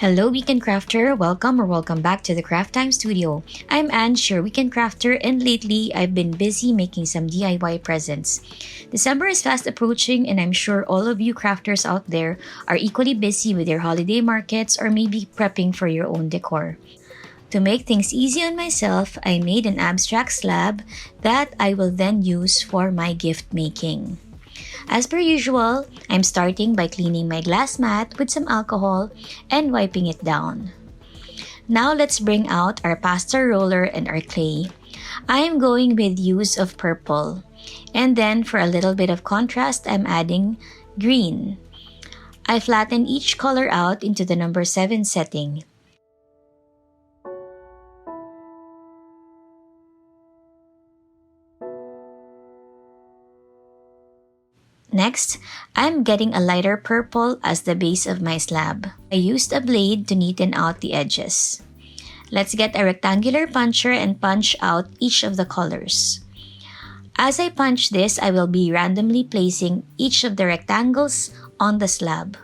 Hello, Weekend Crafter! Welcome back to the Craft Time Studio. I'm Ange, your Weekend Crafter, and lately I've been busy making some DIY presents. December is fast approaching, and I'm sure all of you crafters out there are equally busy with your holiday markets or maybe prepping for your own decor. To make things easy on myself, I made an abstract slab that I will then use for my gift making. As per usual, I'm starting by cleaning my glass mat with some alcohol and wiping it down. Now let's bring out our pasta roller and our clay. I am going with use of purple. And then for a little bit of contrast, I'm adding green. I flatten each color out into the number 7 setting. Next, I'm getting a lighter purple as the base of my slab. I used a blade to neaten out the edges. Let's get a rectangular puncher and punch out each of the colors. As I punch this, I will be randomly placing each of the rectangles on the slab.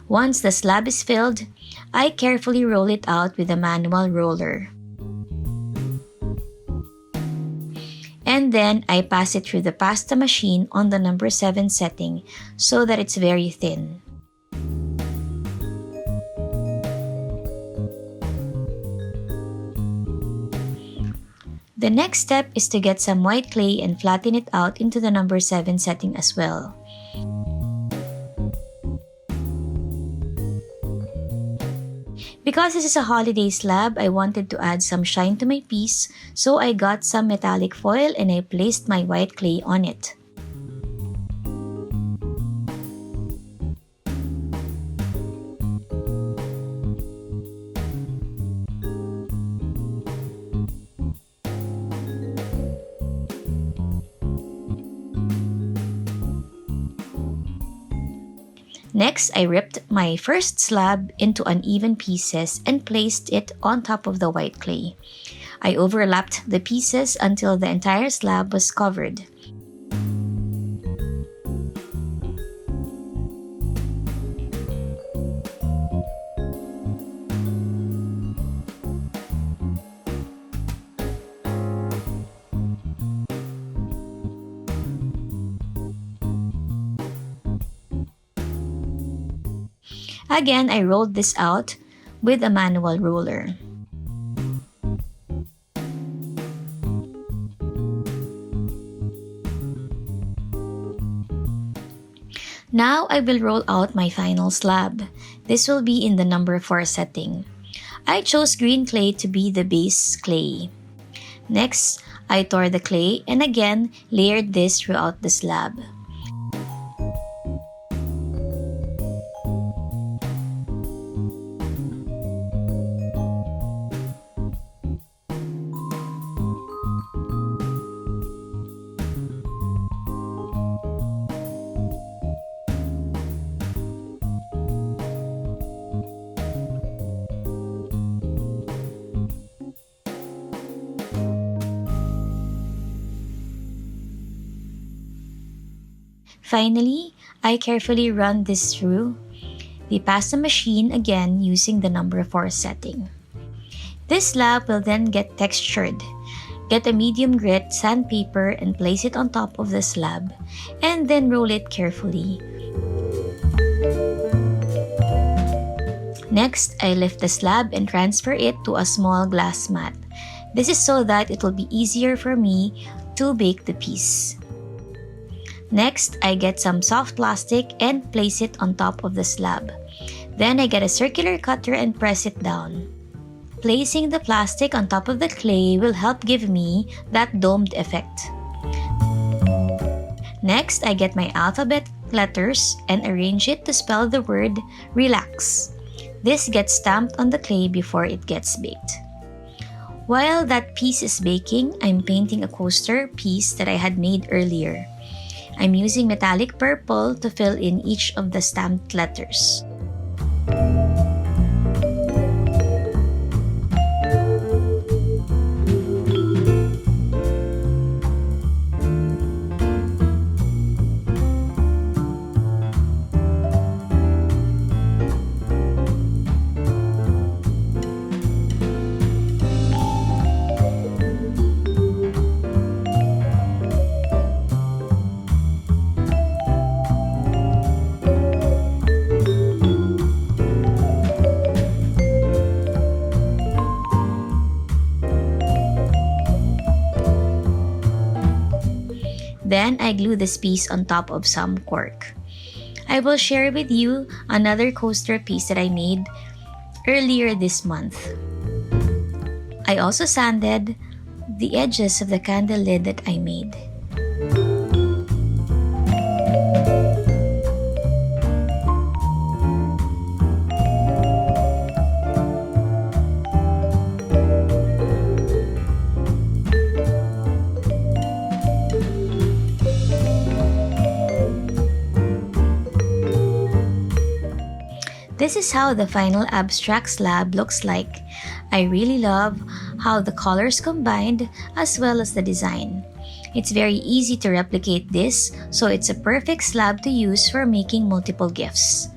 Once the slab is filled, I carefully roll it out with a manual roller. And then I pass it through the pasta machine on the number 7 setting so that it's very thin. The next step is to get some white clay and flatten it out into the number 7 setting as well. Because this is a holiday slab, I wanted to add some shine to my piece, so I got some metallic foil and I placed my white clay on it. Next, I ripped my first slab into uneven pieces and placed it on top of the white clay. I overlapped the pieces until the entire slab was covered. Again, I rolled this out with a manual roller. Now I will roll out my final slab. This will be in the number 4 setting. I chose green clay to be the base clay. Next, I tore the clay and again layered this throughout the slab. Finally, I carefully run this through the pasta machine again using the number 4 setting. This slab will then get textured. Get a medium grit sandpaper and place it on top of the slab and then roll it carefully. Next, I lift the slab and transfer it to a small glass mat. This is so that it will be easier for me to bake the piece. Next, I get some soft plastic and place it on top of the slab. Then I get a circular cutter and press it down. Placing the plastic on top of the clay will help give me that domed effect. Next, I get my alphabet letters and arrange it to spell the word relax. This gets stamped on the clay before it gets baked. While that piece is baking, I'm painting a coaster piece that I had made earlier. I'm using metallic purple to fill in each of the stamped letters. Then I glue this piece on top of some cork. I will share with you another coaster piece that I made earlier this month. I also sanded the edges of the candle lid that I made. This is how the final abstract slab looks like. I really love how the colors combined as well as the design. It's very easy to replicate this, so it's a perfect slab to use for making multiple gifts.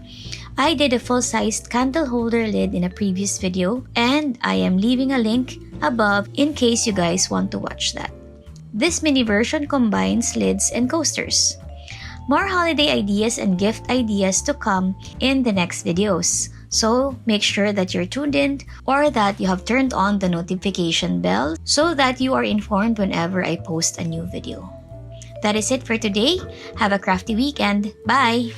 I did a full-sized candle holder lid in a previous video, and I am leaving a link above in case you guys want to watch that. This mini version combines lids and coasters. More holiday ideas and gift ideas to come in the next videos. So make sure that you're tuned in or that you have turned on the notification bell so that you are informed whenever I post a new video. That is it for today. Have a crafty weekend. Bye!